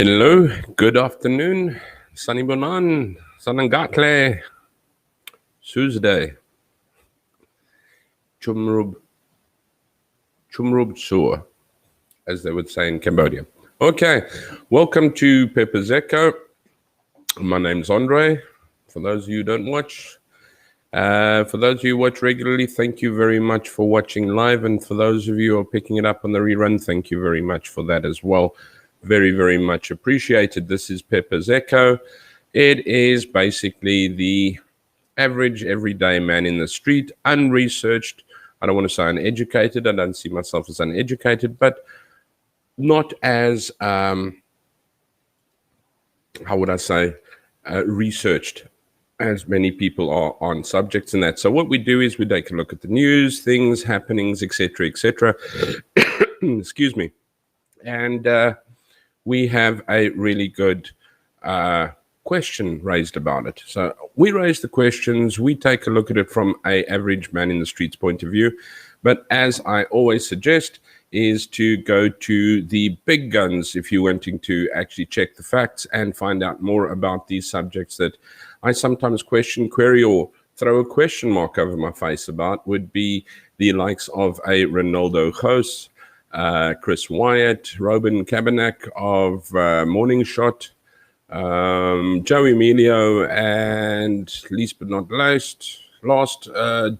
Hello, good afternoon, Sunny Bonan, Sanangatle, Tuesday, Chumrub Sur, as they would say in Cambodia. Okay, welcome to Pepper's Echo. My name's Andre. For those of you who don't watch, for those of you who watch regularly, thank you very much for watching live. And for those of you who are picking it up on the rerun, thank you very much for that as well. Very, very much appreciated. This is Pepper's Echo. It is basically the average everyday man in the street, unresearched. I don't want to say uneducated. I don't see myself as uneducated, but not as, how would I say, researched as many people are on subjects and that. So what we do is we take a look at the news, things, happenings, etc., etc. Excuse me. And we have a really good question raised about it. So we raise the questions, we take a look at it from an average man in the streets point of view. But as I always suggest, is to go to the big guns if you're wanting to actually check the facts and find out more about these subjects that I sometimes question, query, or throw a question mark over my face about. Would be the likes of a Ronaldo Ghost, Chris Wyatt, Robin Kabanak of Morning Shot, Joe Emilio, and least but not last,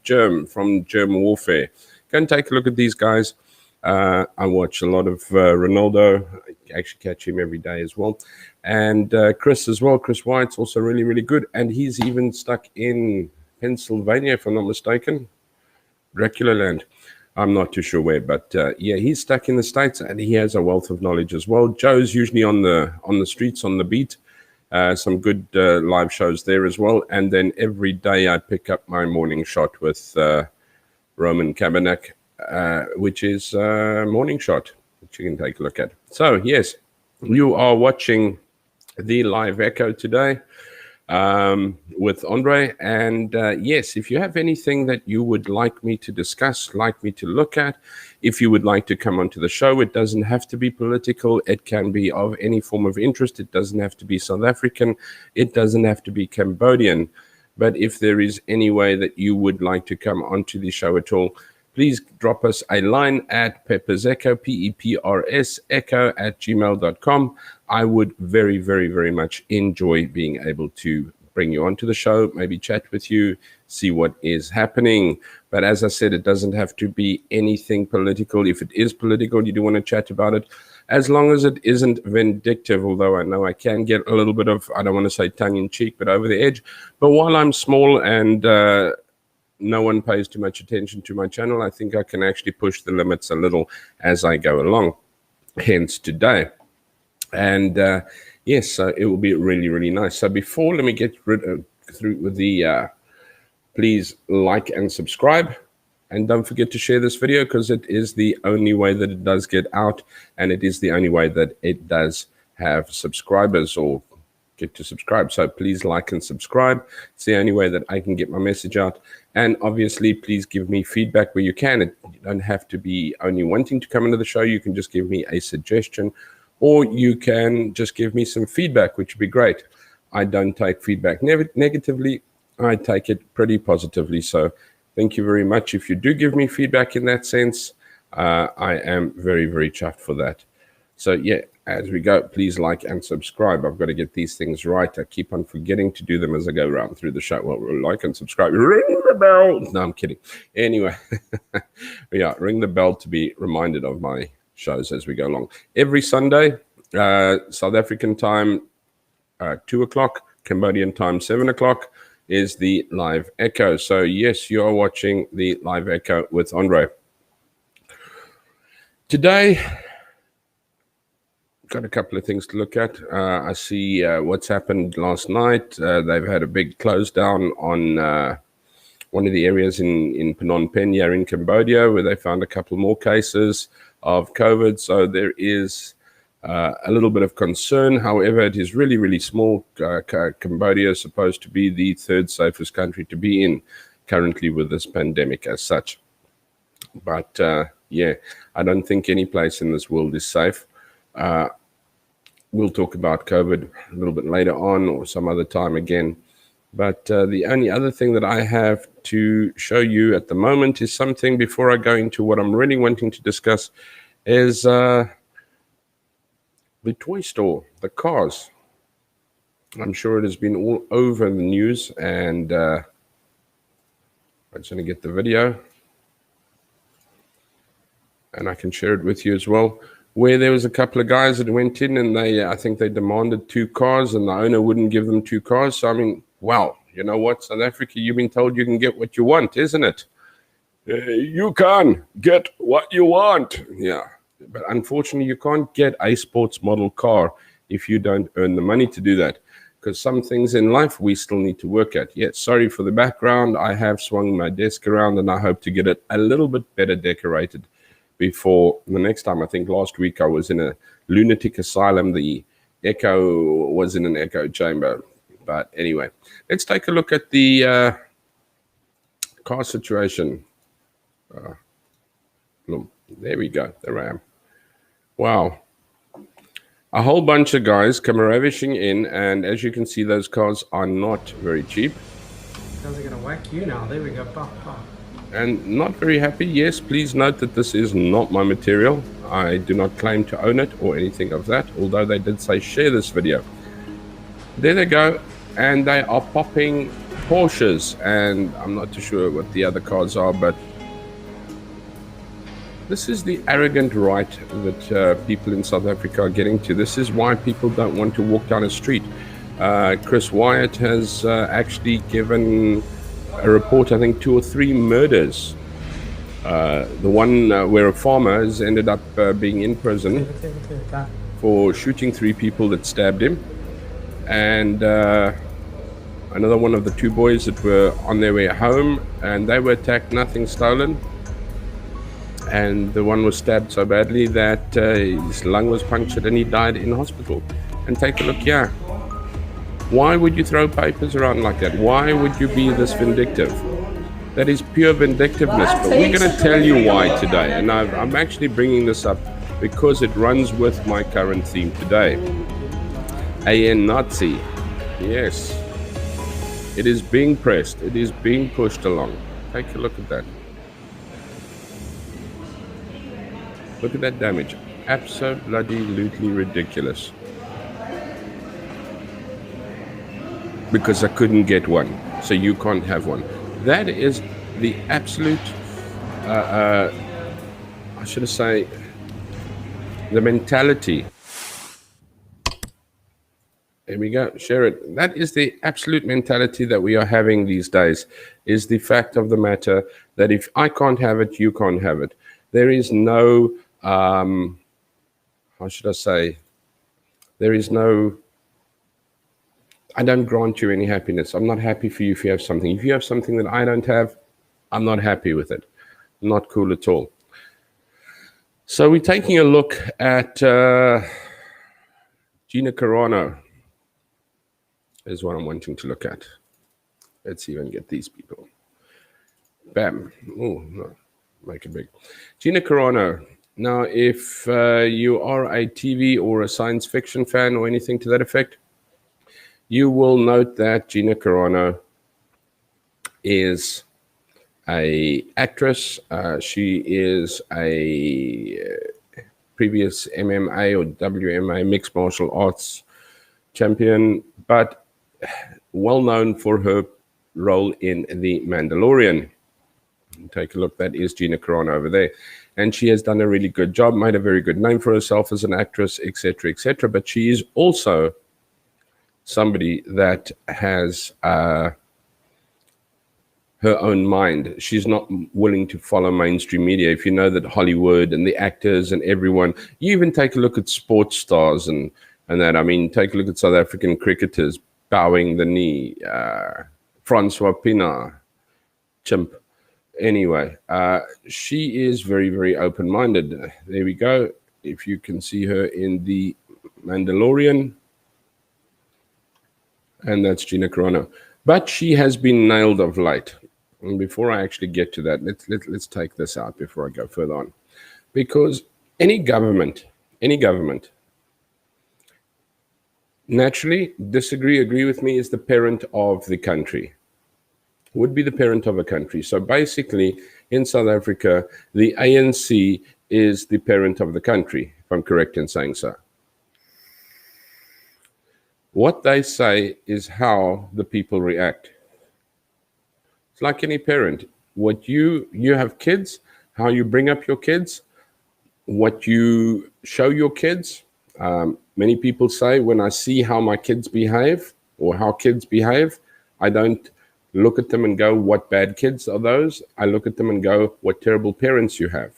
Germ from Germ Warfare. Go and take a look at these guys. I watch a lot of Ronaldo. I actually catch him every day as well. And Chris as well. Chris Wyatt's also really, really good. And he's even stuck in Pennsylvania, if I'm not mistaken. Dracula Land. I'm not too sure where, but yeah, he's stuck in the States and he has a wealth of knowledge as well. Joe's usually on the streets, on the beat. Some good live shows there as well. And then every day I pick up my morning shot with Roman Kabanak, which is Morning Shot, which you can take a look at. So yes, you are watching the live echo today with Andre. And yes, if you have anything that you would like me to discuss, like me to look at, if you would like to come onto the show, it doesn't have to be political. It can be of any form of interest. It doesn't have to be South African. It doesn't have to be Cambodian. But if there is any way that you would like to come onto the show at all, please drop us a line at Pepper's Echo, P-E-P-R-S, echo @gmail.com. I would very, very, very much enjoy being able to bring you onto the show, maybe chat with you, see what is happening. But as I said, it doesn't have to be anything political. If it is political, you do want to chat about it, as long as it isn't vindictive, although I know I can get a little bit of, I don't want to say tongue-in-cheek, but over the edge. But while I'm small and no one pays too much attention to my channel, I think I can actually push the limits a little as I go along, hence today. And yes, so it will be really, really nice. So before, let me get through with the, please like and subscribe. And don't forget to share this video, because it is the only way that it does get out. And it is the only way that it does have subscribers or get to subscribe. So please like and subscribe. It's the only way that I can get my message out. And obviously, please give me feedback where you can. You don't have to be only wanting to come into the show. You can just give me a suggestion, or you can just give me some feedback, which would be great. I don't take feedback negatively. I take it pretty positively. So thank you very much. If you do give me feedback in that sense, I am very, very chuffed for that. So yeah, as we go, please like and subscribe. I've got to get these things right. I keep on forgetting to do them as I go around through the show. Well, like and subscribe. Ring the bell. No, I'm kidding. Anyway, yeah, ring the bell to be reminded of my shows as we go along. Every Sunday, South African time, 2 o'clock, Cambodian time, 7 o'clock, is the live echo. So yes, you are watching the live echo with Andre. Today, got a couple of things to look at. I see what's happened last night. They've had a big close down on one of the areas in Phnom Penh here in Cambodia, where they found a couple more cases of COVID. So there is a little bit of concern. However, it is really, really small. Cambodia is supposed to be the third safest country to be in currently with this pandemic as such. But yeah, I don't think any place in this world is safe. we'll talk about COVID a little bit later on or some other time again. But the only other thing that I have to show you at the moment is something before I go into what I'm really wanting to discuss is the toy store, the cars. I'm sure it has been all over the news, and I'm just going to get the video and I can share it with you as well, where there was a couple of guys that went in and I think they demanded 2 cars and the owner wouldn't give them 2 cars. So, I mean, wow, you know what, South Africa, you've been told you can get what you want, isn't it? You can get what you want. Yeah, but unfortunately, you can't get a sports model car if you don't earn the money to do that. Because some things in life we still need to work at. Yes, sorry for the background. I have swung my desk around and I hope to get it a little bit better decorated before the next time. I think last week I was in a lunatic asylum. The echo was in an echo chamber. But anyway, let's take a look at the car situation. There we go. There I am. Wow. A whole bunch of guys come ravishing in, and as you can see, those cars are not very cheap. Guys are gonna whack you now. There we go. Bah, bah. And not very happy. Yes, please note that this is not my material. I do not claim to own it or anything of that, although they did say share this video. There they go, and they are popping Porsches, and I'm not too sure what the other cars are, but this is the arrogant right that people in South Africa are getting to. This is why people don't want to walk down a street. Chris Wyatt has actually given a report, I think 2 or 3 murders. The one where a farmer has ended up being in prison for shooting 3 people that stabbed him. And another one of the 2 boys that were on their way home, and they were attacked, nothing stolen. And the one was stabbed so badly that his lung was punctured and he died in hospital. And take a look here. Why would you throw papers around like that? Why would you be this vindictive? That is pure vindictiveness. But we're going to tell you why today. And I'm actually bringing this up because it runs with my current theme today. ANatzC. Yes. It is being pressed. It is being pushed along. Take a look at that. Look at that damage. Absolutely ridiculous. Because I couldn't get one, so you can't have one. That is the absolute, I should say, the mentality. There we go, share it. That is the absolute mentality that we are having these days, is the fact of the matter that if I can't have it, you can't have it. There is no, how should I say, there is no, I don't grant you any happiness. I'm not happy for you if you have something. If you have something that I don't have, I'm not happy with it. Not cool at all. So we're taking a look at Gina Carano is what I'm wanting to look at. Let's even get these people. Bam. Oh, no. Make it big. Gina Carano. Now, if you are a TV or a science fiction fan or anything to that effect, you will note that Gina Carano is a actress. She is a previous MMA or WMA mixed martial arts champion, but well known for her role in The Mandalorian. Take a look. That is Gina Carano over there. And she has done a really good job, made a very good name for herself as an actress, etc., etc. But she is also somebody that has her own mind. She's not willing to follow mainstream media. If you know that Hollywood and the actors and everyone, you even take a look at sports stars and that. I mean, take a look at South African cricketers bowing the knee. Francois Pienaar, chimp. Anyway, she is very, very open-minded. There we go. If you can see her in The Mandalorian. And that's Gina Carano. But she has been nailed of late. And before I actually get to that, let's take this out before I go further on. Because any government Naturally, disagree, agree with me, is the parent of the country. Would be the parent of a country. So basically, in South Africa, the ANC is the parent of the country, if I'm correct in saying so. What they say is how the people react. It's like any parent. What you have kids, how you bring up your kids, what you show your kids. Many people say, when I see how my kids behave or how kids behave, I don't look at them and go, what bad kids are those? I look at them and go, what terrible parents you have.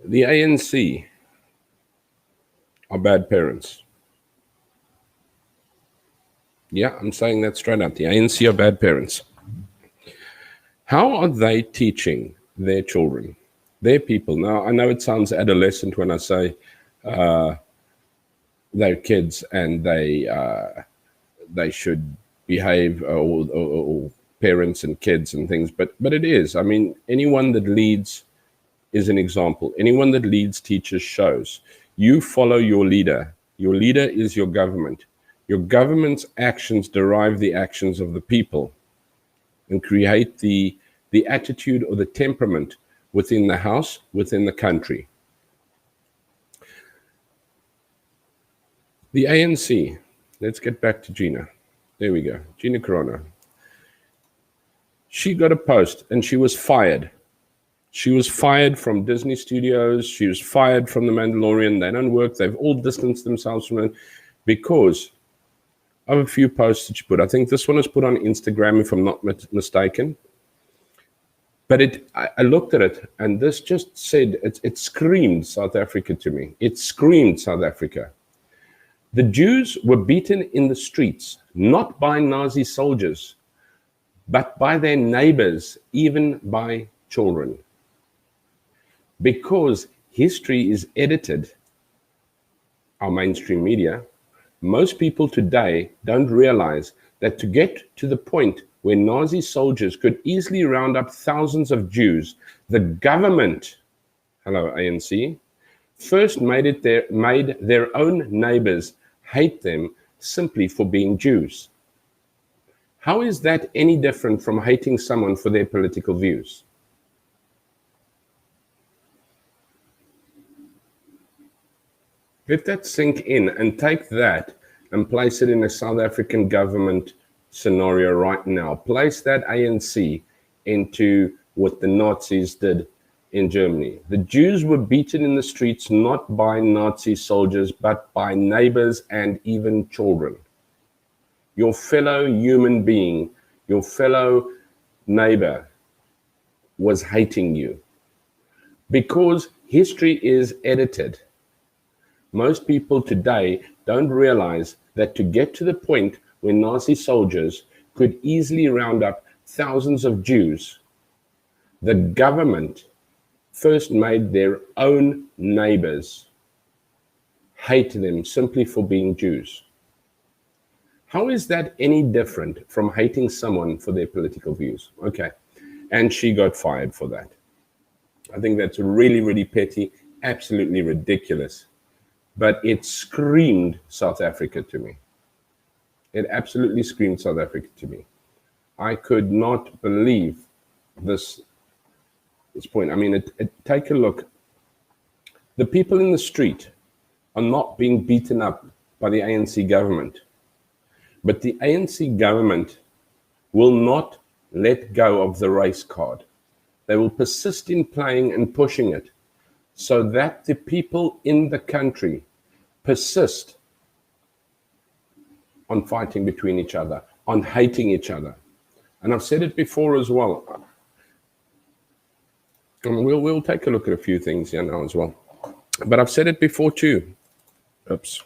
The ANC are bad parents. Yeah, I'm saying that straight out. The ANC are bad parents. How are they teaching their children, their people? Now, I know it sounds adolescent when I say they're kids and they should behave, or parents and kids and things, but it is. I mean, anyone that leads is an example. Anyone that leads, teaches, shows. You follow your leader. Your leader is your government. Your government's actions derive the actions of the people and create the attitude or the temperament within the house, within the country. The ANC, let's get back to Gina. There we go, Gina Carano. She got a post and she was fired. She was fired from Disney Studios. She was fired from The Mandalorian. They don't work. They've all distanced themselves from it because of a few posts that she put. I think this one was put on Instagram, if I'm not mistaken. But I looked at it, and this just said, it screamed South Africa to me. It screamed South Africa. The Jews were beaten in the streets, not by Nazi soldiers, but by their neighbors, even by children. Because history is edited, our mainstream media, most people today don't realize that to get to the point where Nazi soldiers could easily round up thousands of Jews, the government, hello ANC, first made their own neighbors hate them simply for being Jews. How is that any different from hating someone for their political views? Let that sink in and take that and place it in a South African government scenario right now. Place that ANC into what the Nazis did in Germany. The Jews were beaten in the streets not by Nazi soldiers, but by neighbors and even children. Your fellow human being, your fellow neighbor was hating you. Because history is edited. Most people today don't realize that to get to the point where Nazi soldiers could easily round up thousands of Jews, the government first made their own neighbors hate them simply for being Jews. How is that any different from hating someone for their political views? Okay, and she got fired for that. I think that's really, really petty, absolutely ridiculous. But it screamed South Africa to me. It absolutely screamed South Africa to me. I could not believe this point. I mean, take a look. The people in the street are not being beaten up by the ANC government. But the ANC government will not let go of the race card. They will persist in playing and pushing it so that the people in the country persist on fighting between each other, on hating each other. And I've said it before as well. And we'll take a look at a few things here now as well. But I've said it before too. Oops.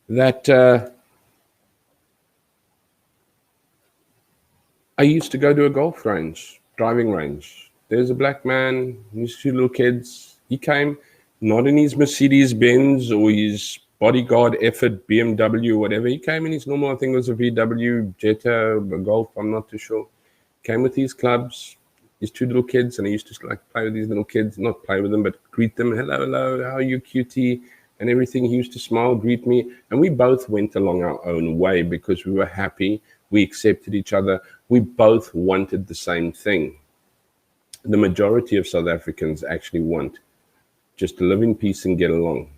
That I used to go to a golf range, driving range. There's a black man, these two little kids. He came not in his Mercedes Benz or his bodyguard effort BMW, whatever. He came in his normal, I think it was a VW, Jetta, a Golf, I'm not too sure. Came with his clubs, his two little kids, and he used to like play with these little kids, not play with them, but greet them. Hello, hello, how are you, cutie? and everything. He used to smile, greet me, and we both went along our own way because we were happy. We accepted each other. We both wanted the same thing. The majority of South Africans actually want just to live in peace and get along.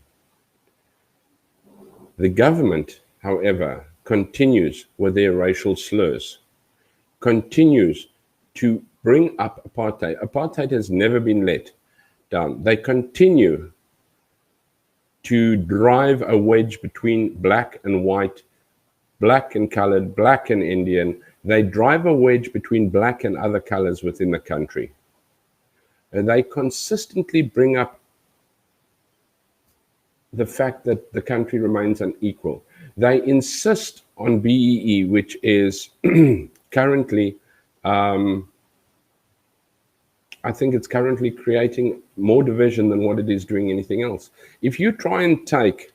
The government, however, continues with their racial slurs, continues to bring up apartheid. Apartheid has never been let down. They continue to drive a wedge between black and white, black and colored, black and Indian. They drive a wedge between black and other colors within the country. And they consistently bring up the fact that the country remains unequal. They insist on BEE, which is currently, I think it's currently creating more division than what it is doing anything else. If you try and take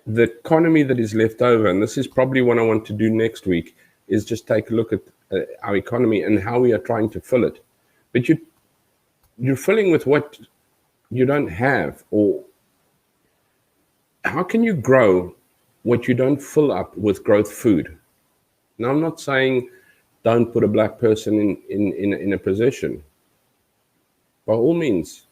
the economy that is left over, and this is probably what I want to do next week, is just take a look at our economy and how we are trying to fill it. But you're filling with what you don't have, or how can you grow what you don't fill up with growth food? Now, I'm not saying don't put a black person in a position, by all means.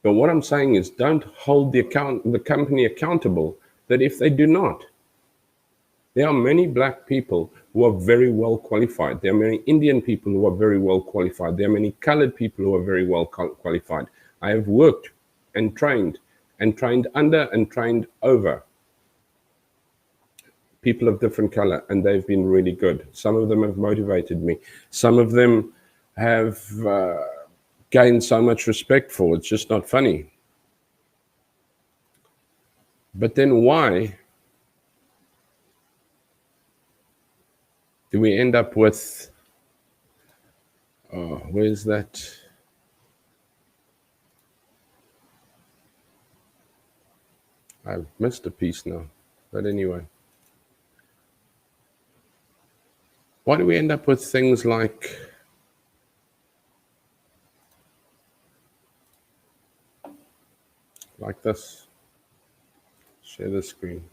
But what I'm saying is don't hold the company accountable that if they do not. There are many black people who are very well qualified. There are many Indian people who are very well qualified. There are many colored people who are very well qualified. I have worked and trained under and trained over people of different color, and they've been really good. Some of them have motivated me. Some of them have gained so much respect for. It's just not funny. But then why do we end up with, where's that? I've missed a piece now, but anyway. Why do we end up with things like this? Share the screen.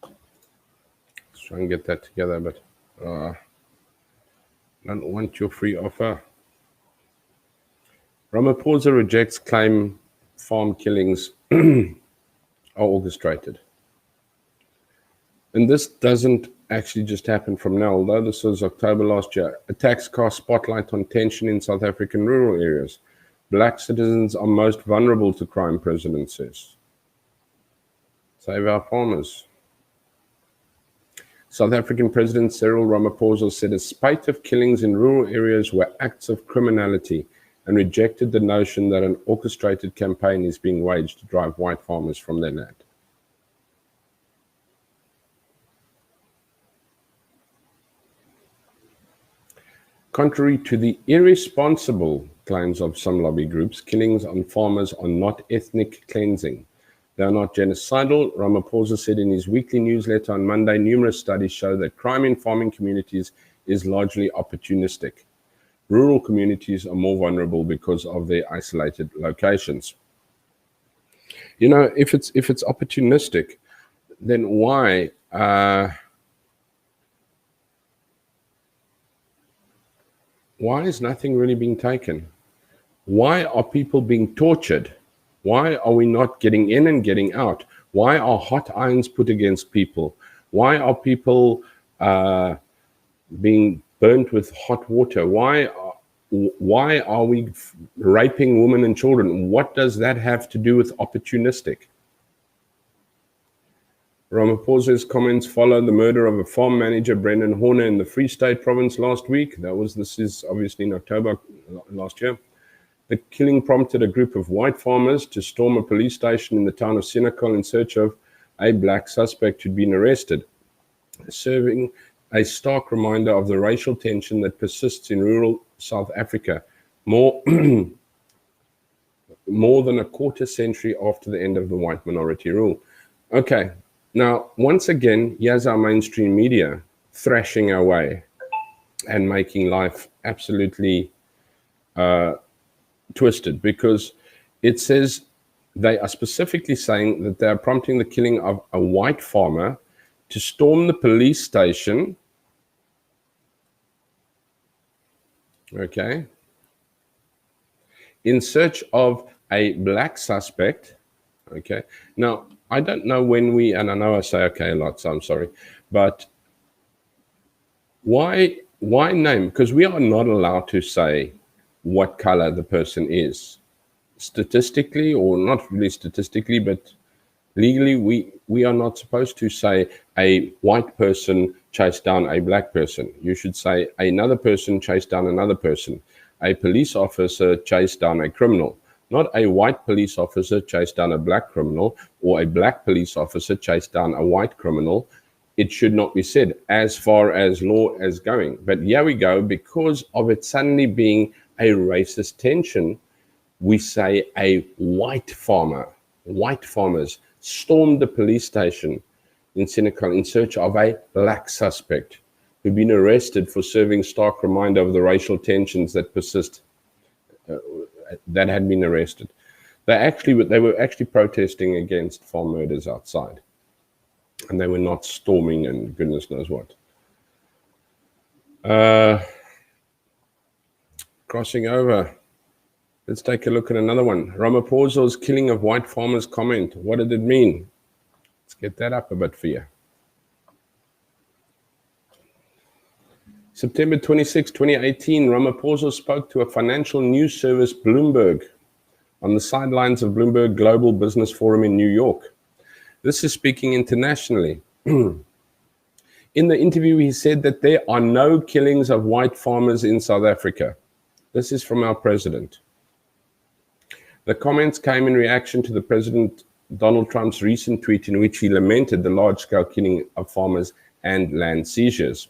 Let's try and get that together, but don't want your free offer. Ramaphosa rejects claim farm killings are orchestrated. And this doesn't actually just happen from now, although this was October last year. Attacks cast spotlight on tension in South African rural areas. Black citizens are most vulnerable to crime, president says. Save our farmers. South African President Cyril Ramaphosa said a spate of killings in rural areas were acts of criminality and rejected the notion that an orchestrated campaign is being waged to drive white farmers from their land. Contrary to the irresponsible claims of some lobby groups, killings on farmers are not ethnic cleansing. They are not genocidal. Ramaphosa said in his weekly newsletter on Monday, numerous studies show that crime in farming communities is largely opportunistic. Rural communities are more vulnerable because of their isolated locations. You know, if it's opportunistic, then why is nothing really being taken? Why are people being tortured? Why are we not getting in and getting out? Why are hot irons put against people? Why are people being burnt with hot water? Why are we raping women and children? What does that have to do with opportunistic? Ramaphosa's comments follow the murder of a farm manager, Brendan Horner, in the Free State province last week. This is obviously in October last year. The killing prompted a group of white farmers to storm a police station in the town of Senekal in search of a black suspect who'd been arrested, serving a stark reminder of the racial tension that persists in rural South Africa more than a quarter century after the end of the white minority rule. Okay. Now, once again, here's our mainstream media thrashing away and making life absolutely twisted, because it says they are specifically saying that they are prompting the killing of a white farmer to storm the police station. Okay. In search of a black suspect. Okay. Now, I don't know when and I know I say okay a lot, so I'm sorry, but why name? Because we are not allowed to say what color the person is. Statistically, or not really statistically, but legally, we are not supposed to say a white person chased down a black person. You should say another person chased down another person. A police officer chased down a criminal, not a white police officer chased down a black criminal, or a black police officer chased down a white criminal. It should not be said as far as law is going. But here we go, because of it suddenly being a racist tension, we say white farmers stormed the police station in Senegal in search of a black suspect who'd been arrested for serving stark reminder of the racial tensions that persist, that had been arrested. They were actually protesting against farm murders outside, and they were not storming and goodness knows what. Crossing over. Let's take a look at another one. Ramaphosa's killing of white farmers comment. What did it mean? Let's get that up a bit for you. September 26, 2018, Ramaphosa spoke to a financial news service, Bloomberg, on the sidelines of Bloomberg Global Business Forum in New York. This is speaking internationally. In the interview, he said that there are no killings of white farmers in South Africa. This is from our president. The comments came in reaction to the President Donald Trump's recent tweet in which he lamented the large-scale killing of farmers and land seizures.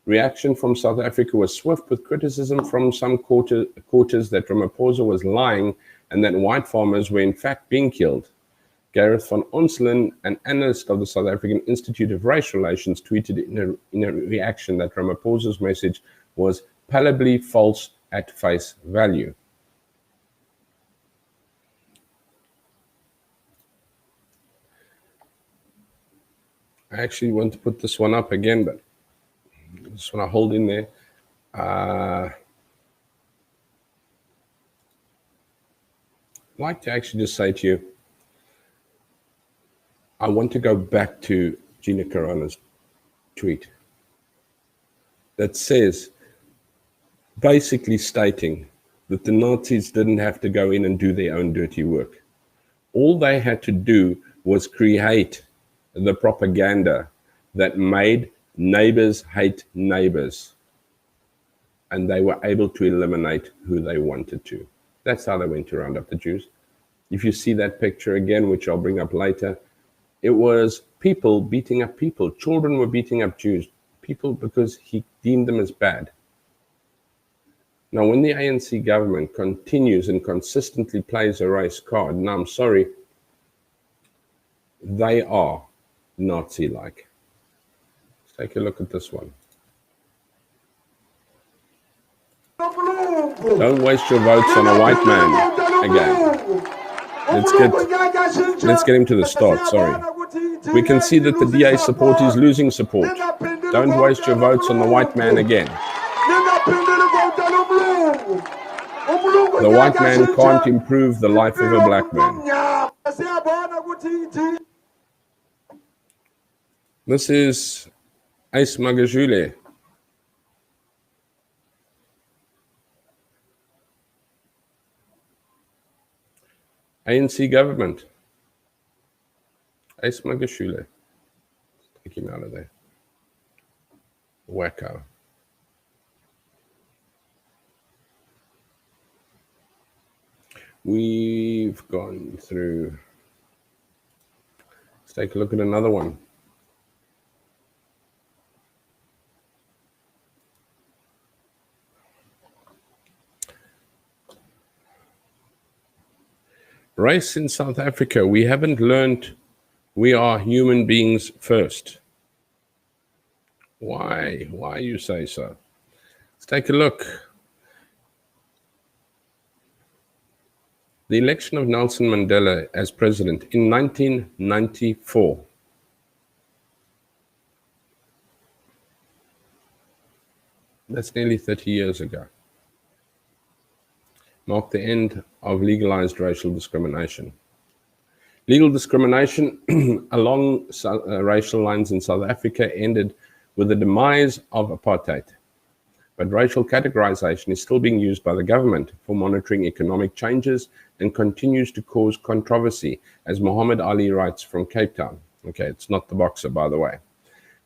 Reaction from South Africa was swift, with criticism from some quarters that Ramaphosa was lying and that white farmers were in fact being killed. Gareth van Onselen, an analyst of the South African Institute of Race Relations, tweeted in a reaction that Ramaphosa's message was pallidly false at face value. I actually want to put this one up again, but I just want to hold in there. I'd like to actually just say to you, I want to go back to Gina Carano's tweet that says, basically stating that the Nazis didn't have to go in and do their own dirty work. All they had to do was create the propaganda that made neighbors hate neighbors, and they were able to eliminate who they wanted to. That's how they went to round up the Jews. If you see that picture again, which I'll bring up later, it was people beating up people. Children were beating up Jews, people, because he deemed them as bad. Now, when the ANC government continues and consistently plays a race card, and I'm sorry, they are Nazi-like. Let's take a look at this one. Don't waste your votes on a white man again. Let's get him to the start, sorry. We can see that the DA support is losing support. Don't waste your votes on the white man again. The white man can't improve the life of a black man. This is Ace Magashule. ANC government. Ace Magashule. Take him out of there. Wacko. We've gone through. Let's take a look at another one. Race in South Africa. We haven't learned We are human beings first. Why? Why you say so? Let's take a look. The election of Nelson Mandela as president in 1994. That's nearly 30 years ago. Marked the end of legalized racial discrimination. Legal discrimination along racial lines in South Africa ended with the demise of apartheid. But racial categorization is still being used by the government for monitoring economic changes and continues to cause controversy, as Muhammad Ali writes from Cape Town. Okay, it's not the boxer, by the way.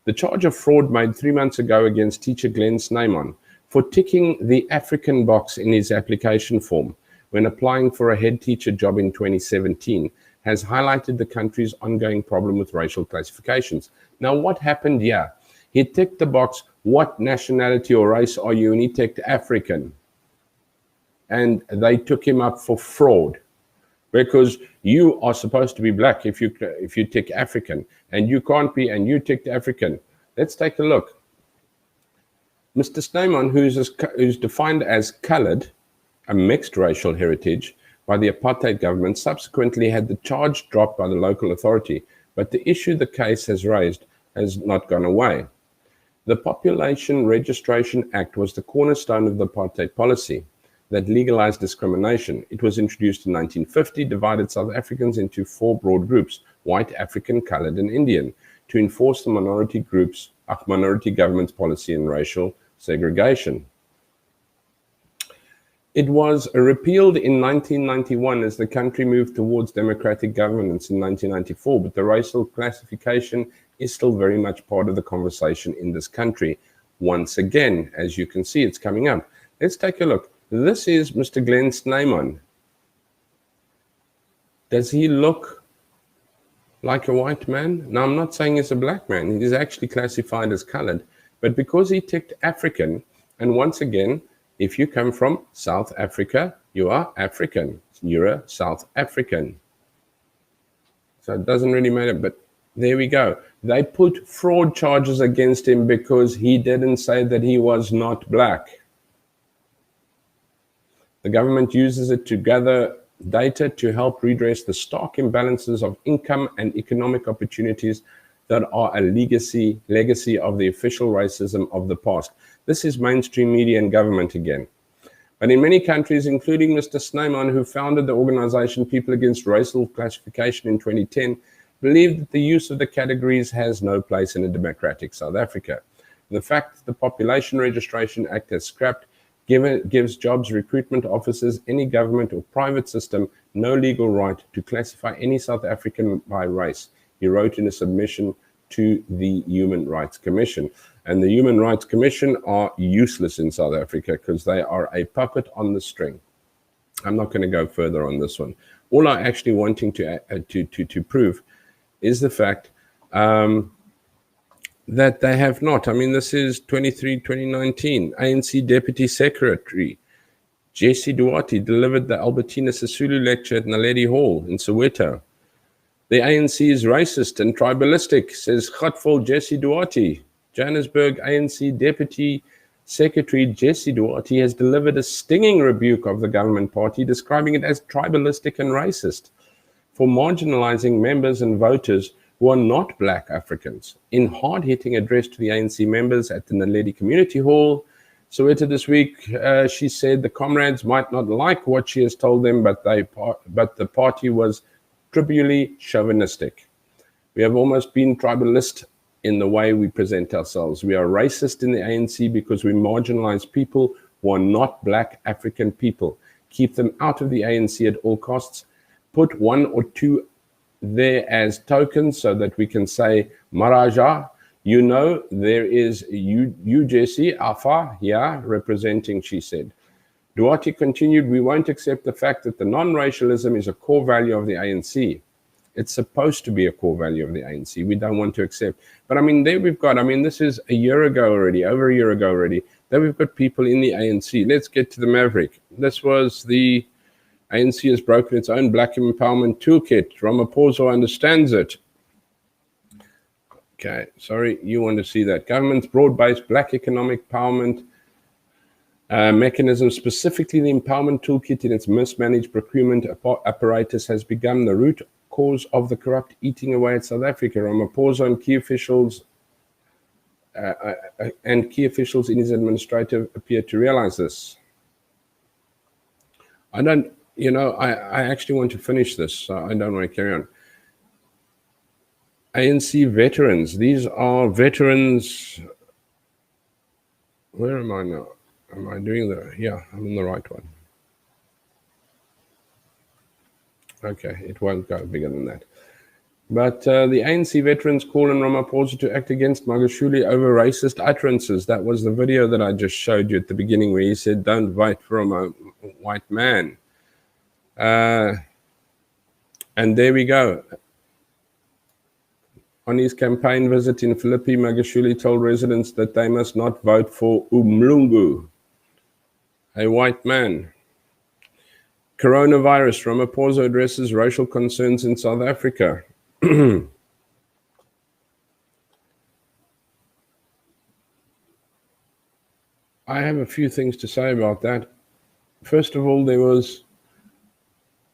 The charge of fraud made 3 months ago against teacher Glenn Snyman for ticking the African box in his application form when applying for a head teacher job in 2017 has highlighted the country's ongoing problem with racial classifications. Now, what happened here? He ticked the box, what nationality or race are you? And he ticked African. And they took him up for fraud because you are supposed to be black if you tick African, and you can't be, and you ticked African. Let's take a look. Mr. Snyman, who's defined as colored, a mixed racial heritage, by the apartheid government, subsequently had the charge dropped by the local authority, but the issue the case has raised has not gone away. The Population Registration Act was the cornerstone of the apartheid policy that legalized discrimination. It was introduced in 1950, divided South Africans into 4 broad groups: white, African, colored, and Indian, to enforce the minority government's policy in racial segregation. It was repealed in 1991 as the country moved towards democratic governance in 1994, but the racial classification is still very much part of the conversation in this country. Once again, as you can see, it's coming up. Let's take a look. This is Mr. Glenn Snyman. Does he look like a white man? Now, I'm not saying he's a black man. He's actually classified as colored, but because he ticked African, and once again, if you come from South Africa, you are African. You're a South African. So it doesn't really matter, but there we go. They put fraud charges against him because he didn't say that he was not black. The government uses it to gather data to help redress the stark imbalances of income and economic opportunities that are a legacy of the official racism of the past. This is mainstream media and government again. But in many countries, including Mr. Snyman, who founded the organization People Against Racial Classification in 2010, believe that the use of the categories has no place in a democratic South Africa. The fact that the Population Registration Act has scrapped gives jobs recruitment officers, any government or private system, no legal right to classify any South African by race, he wrote in a submission to the Human Rights Commission. And the Human Rights Commission are useless in South Africa because they are a puppet on the string. I'm not going to go further on this one. All I'm actually wanting to prove is the fact that they have not. I mean, this is 2019. ANC Deputy Secretary Jesse Duarte delivered the Albertina Sisulu lecture at Naledi Hall in Soweto. The ANC is racist and tribalistic, says Gatvol Jesse Duarte. Johannesburg ANC Deputy Secretary Jesse Duarte has delivered a stinging rebuke of the government party, describing it as tribalistic and racist for marginalizing members and voters who are not black Africans. In hard-hitting address to the ANC members at the Naledi Community Hall, Soweto this week, she said the comrades might not like what she has told them, but the party was tribally chauvinistic. We have almost been tribalist in the way we present ourselves. We are racist in the ANC because we marginalize people who are not black African people, keep them out of the ANC at all costs, put 1 or 2 there as tokens so that we can say, Maraja, you know, there is you Jesse, Afa, here, representing, she said. Duarte continued, we won't accept the fact that the non-racialism is a core value of the ANC. It's supposed to be a core value of the ANC. We don't want to accept. But I mean, there we've got, I mean, this is a year ago already, over a year ago already, that we've got people in the ANC. Let's get to the Maverick. This was the ANC has broken its own black empowerment toolkit. Ramaphosa understands it. Okay, sorry, you want to see that. Government's broad-based black economic empowerment mechanism, specifically the empowerment toolkit in its mismanaged procurement apparatus, has become the root cause of the corrupt eating away at South Africa. Ramaphosa and key officials in his administrative appear to realize this. I actually want to finish this, so I don't want to carry on. ANC veterans. These are veterans. Where am I now? Am I doing the? Yeah, I'm in the right one. Okay, it won't go bigger than that. But the ANC veterans call on Ramaphosa to act against Magashule over racist utterances. That was the video that I just showed you at the beginning where he said, "Don't vote for a white man." And there we go. On his campaign visit in Philippi, Magashule told residents that they must not vote for Umlungu, a white man. Coronavirus. Ramaphosa addresses racial concerns in South Africa. I have a few things to say about that. First of all, there was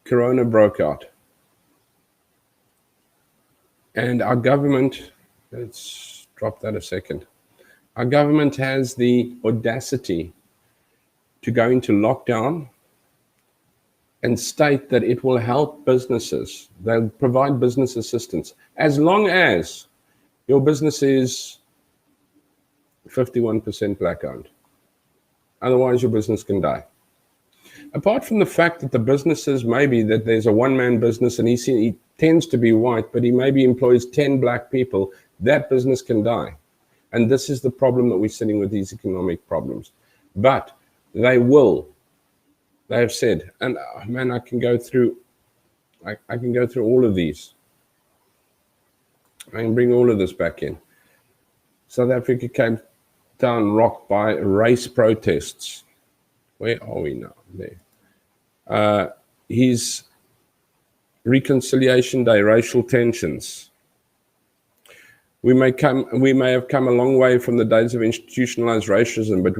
Corona broke out. And our government, let's drop that a second. Our government has the audacity to go into lockdown and state that it will help businesses. They'll provide business assistance as long as your business is 51% black owned. Otherwise, your business can die. Apart from the fact that the businesses, maybe that there's a one-man business and he tends to be white, but he maybe employs 10 black people, that business can die. And this is the problem that we're sitting with, these economic problems. But they will. They have said, and man, I can go through all of these. I can bring all of this back in. South Africa came down rocked by race protests. Where are we now? There. His Reconciliation Day, racial tensions. We may have come a long way from the days of institutionalized racism, but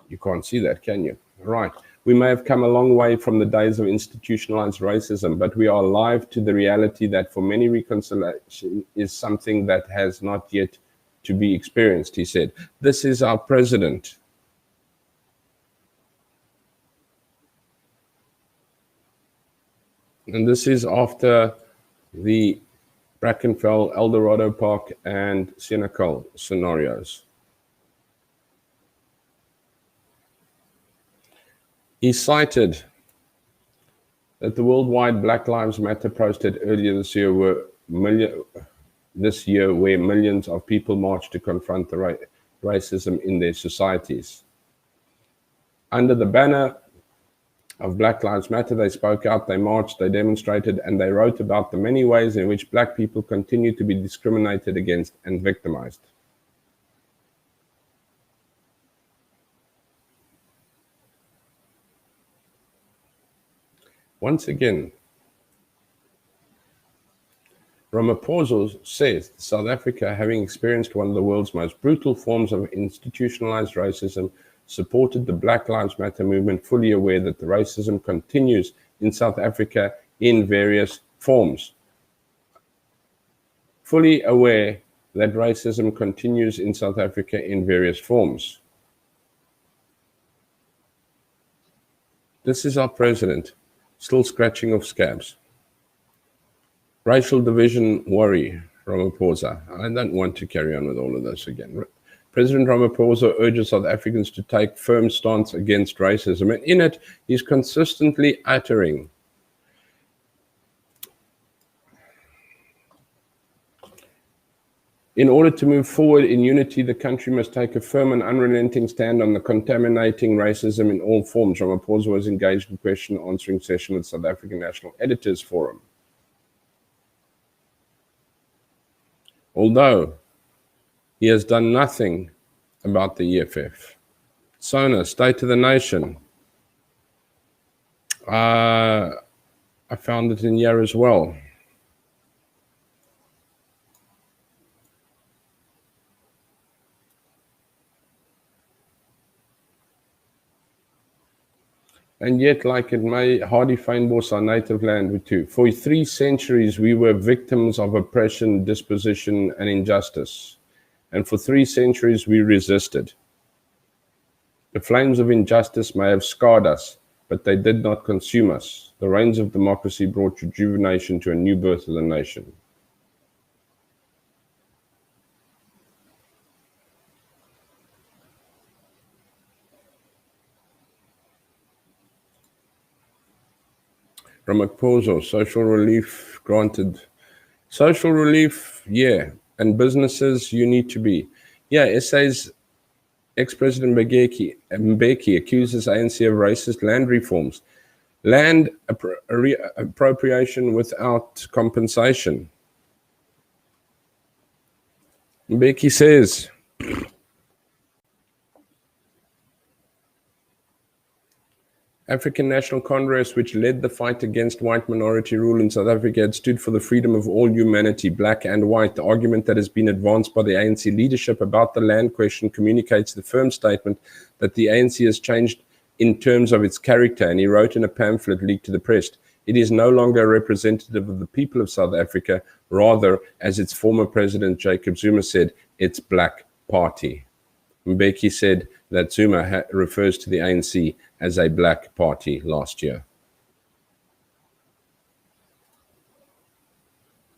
you can't see that, can you? Right. We may have come a long way from the days of institutionalized racism, but we are alive to the reality that for many reconciliation is something that has not yet to be experienced, he said. This is our president. And this is after the Brackenfell, Eldorado Park, and Senekal scenarios. He cited that the worldwide Black Lives Matter protest earlier this year where millions of people marched to confront the racism in their societies. Under the banner of Black Lives Matter, they spoke out, they marched, they demonstrated, and they wrote about the many ways in which black people continue to be discriminated against and victimized. Once again, Ramaphosa says South Africa, having experienced one of the world's most brutal forms of institutionalized racism, supported the Black Lives Matter movement, fully aware that the racism continues in South Africa in various forms. Fully aware that racism continues in South Africa in various forms. This is our president, still scratching off scabs. Racial division worry, Ramaphosa. I don't want to carry on with all of this again. President Ramaphosa urges South Africans to take firm stance against racism, and in it, he's consistently uttering in order to move forward in unity, the country must take a firm and unrelenting stand on the contaminating racism in all forms. Ramaphosa was engaged in question and answering session with South African National Editors Forum. Although he has done nothing about the EFF. SONA, State of the Nation. I found it in here as well. And yet, like it may, hardy fain was our native land too. For 3 centuries, we were victims of oppression, disposition, and injustice. And for 3 centuries, we resisted. The flames of injustice may have scarred us, but they did not consume us. The rains of democracy brought rejuvenation to a new birth of the nation. Ramaphosa, social relief granted. Social relief, yeah. And businesses, you need to be. Yeah, SA's ex-President Mbeki accuses ANC of racist land reforms. Land appropriation without compensation. Mbeki says, African National Congress, which led the fight against white minority rule in South Africa, had stood for the freedom of all humanity, black and white. The argument that has been advanced by the ANC leadership about the land question communicates the firm statement that the ANC has changed in terms of its character, and he wrote in a pamphlet leaked to the press, it is no longer a representative of the people of South Africa, rather, as its former president Jacob Zuma said, it's Black Party. Mbeki said that Zuma refers to the ANC as a black party last year.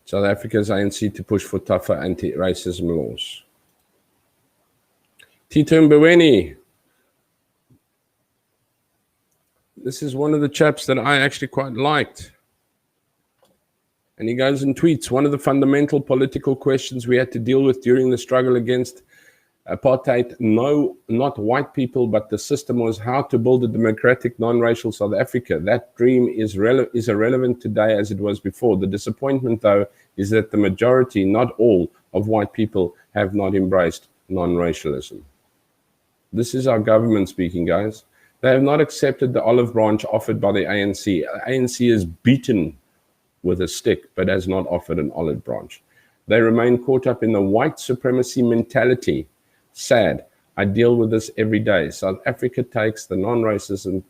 South Africa's ANC to push for tougher anti-racism laws. Tito Mboweni. This is one of the chaps that I actually quite liked. And he goes and tweets, one of the fundamental political questions we had to deal with during the struggle against apartheid, no, not white people, but the system, was how to build a democratic, non-racial South Africa. That dream is irrelevant today as it was before. The disappointment, though, is that the majority, not all, of white people have not embraced non-racialism. This is our government speaking, guys. They have not accepted the olive branch offered by the ANC. ANC is beaten with a stick, but has not offered an olive branch. They remain caught up in the white supremacy mentality. Sad. I deal with this every day. South Africa takes the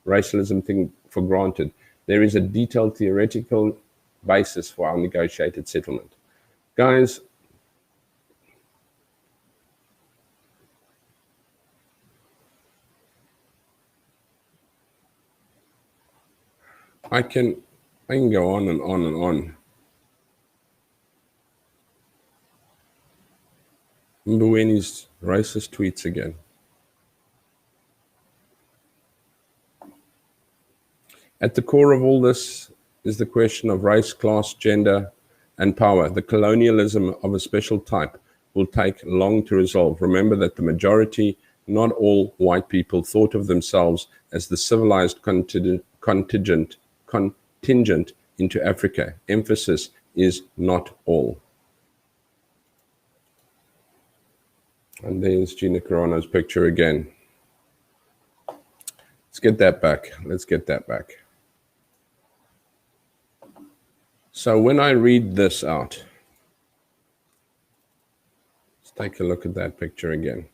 racialism thing for granted. There is a detailed theoretical basis for our negotiated settlement. Guys, I can go on and on and on. Mboweni's racist tweets again. At the core of all this is the question of race, class, gender, and power. The colonialism of a special type will take long to resolve. Remember that the majority, not all white people, thought of themselves as the civilized contingent into Africa. Emphasis is not all. And there's Gina Carano's picture again. Let's get that back. Let's get that back. So when I read this out, let's take a look at that picture again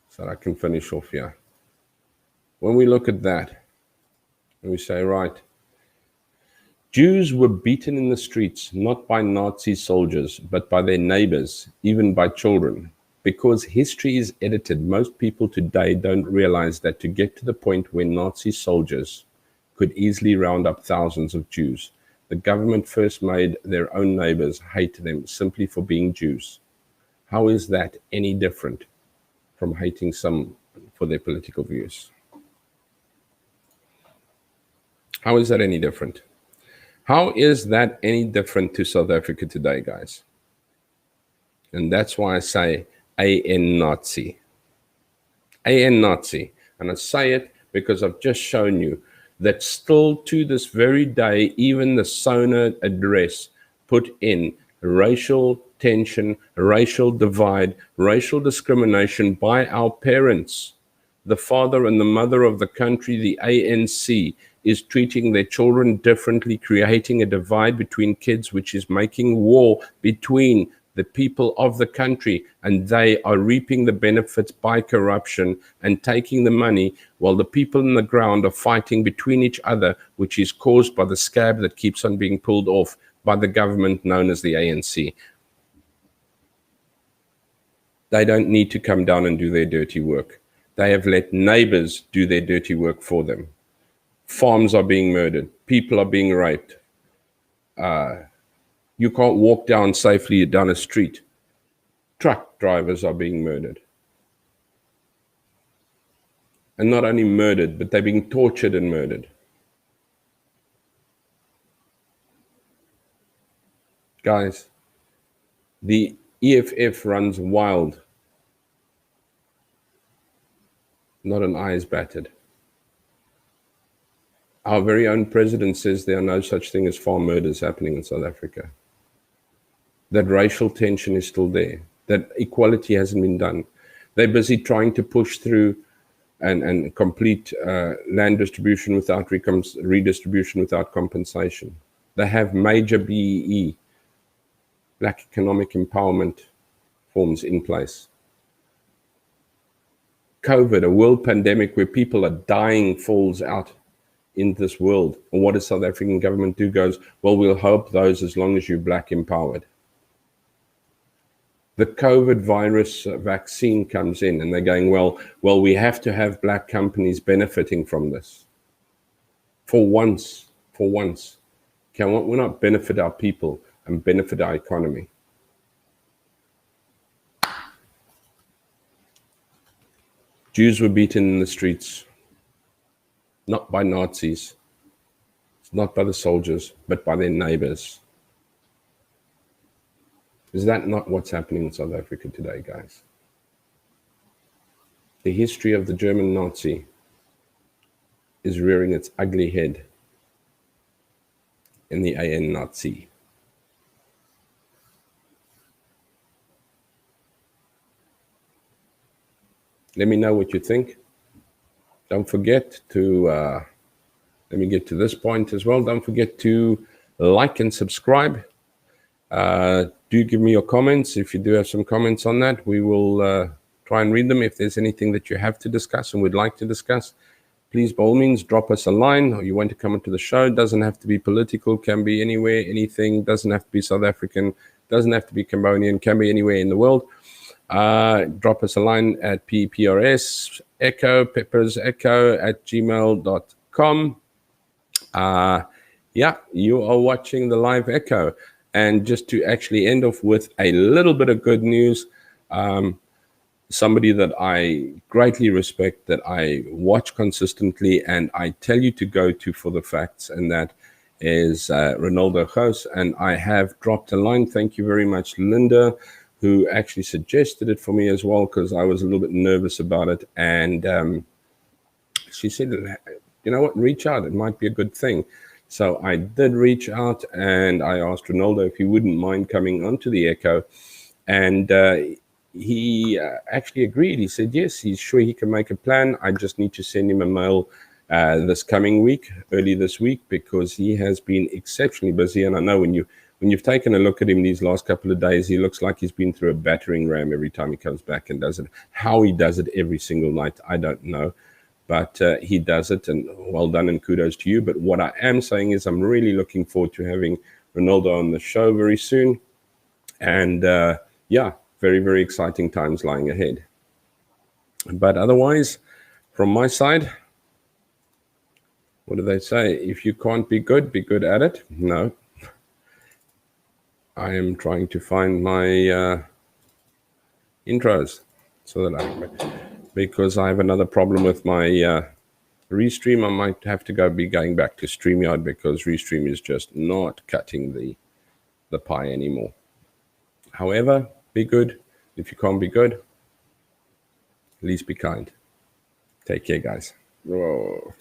so that I can finish off here. When we look at that, and we say, right, Jews were beaten in the streets, not by Nazi soldiers, but by their neighbors, even by children. Because history is edited, most people today don't realize that to get to the point where Nazi soldiers could easily round up thousands of Jews, the government first made their own neighbors hate them simply for being Jews. How is that any different from hating some for their political views? How is that any different? How is that any different to South Africa today, guys? And that's why I say ANatzC. ANatzC. And I say it because I've just shown you that still to this very day, even the SONA address put in racial tension, racial divide, racial discrimination by our parents. The father and the mother of the country, the ANC, is treating their children differently, creating a divide between kids, which is making war between the people of the country, and they are reaping the benefits by corruption and taking the money, while the people on the ground are fighting between each other, which is caused by the scab that keeps on being pulled off by the government known as the ANC. They don't need to come down and do their dirty work. They have let neighbors do their dirty work for them. Farms are being murdered. People are being raped. You can't walk down safely down a street. Truck drivers are being murdered. And not only murdered, but they're being tortured and murdered. Guys, the EFF runs wild. Not an eye is battered. Our very own president says there are no such thing as farm murders happening in South Africa. That racial tension is still there. That equality hasn't been done. They're busy trying to push through and complete land distribution without redistribution, without compensation. They have major BEE, Black Economic Empowerment forms in place. COVID, a world pandemic where people are dying, falls out in this world. And what does South African government do? Goes, well, we'll help those as long as you're Black empowered. The COVID virus vaccine comes in and they're going, well, we have to have Black companies benefiting from this. For once, can we not benefit our people and benefit our economy? Jews were beaten in the streets, not by Nazis, not by the soldiers, but by their neighbors. Is that not what's happening in South Africa today, guys? The history of the German Nazi is rearing its ugly head in the ANatzC. Let me know what you think. Don't forget to, let me get to this point as well. Don't forget to like and subscribe. Do give me your comments. If you do have some comments on that, we will try and read them. If there's anything that you have to discuss and would like to discuss, please, by all means, drop us a line, or you want to come into the show. It doesn't have to be political, can be anywhere, anything. Doesn't have to be South African, doesn't have to be Cambodian, can be anywhere in the world. Drop us a line at PPRS Echo, Peppers Echo at gmail.com. Yeah, you are watching the live Echo. And just to actually end off with a little bit of good news, somebody that I greatly respect, that I watch consistently, and I tell you to go to for the facts, and that is Ronaldo Gous. And I have dropped a line. Thank you very much, Linda, who actually suggested it for me as well, because I was a little bit nervous about it. And she said, you know what, reach out. It might be a good thing. So I did reach out, and I asked Ronaldo if he wouldn't mind coming onto the Echo. And he actually agreed. He said, yes, he's sure he can make a plan. I just need to send him a mail this coming week, early this week, because he has been exceptionally busy. And I know when you've taken a look at him these last couple of days, he looks like he's been through a battering ram every time he comes back and does it. How he does it every single night, I don't know. But he does it, and well done, and kudos to you. But what I am saying is I'm really looking forward to having Ronaldo on the show very soon. And yeah, very, very exciting times lying ahead. But otherwise, from my side, what do they say? If you can't be good at it. No. I am trying to find my intros so that because I have another problem with my Restream. I might have to be going back to StreamYard, because Restream is just not cutting the pie anymore. However, be good. If you can't be good, at least be kind. Take care, guys. Whoa.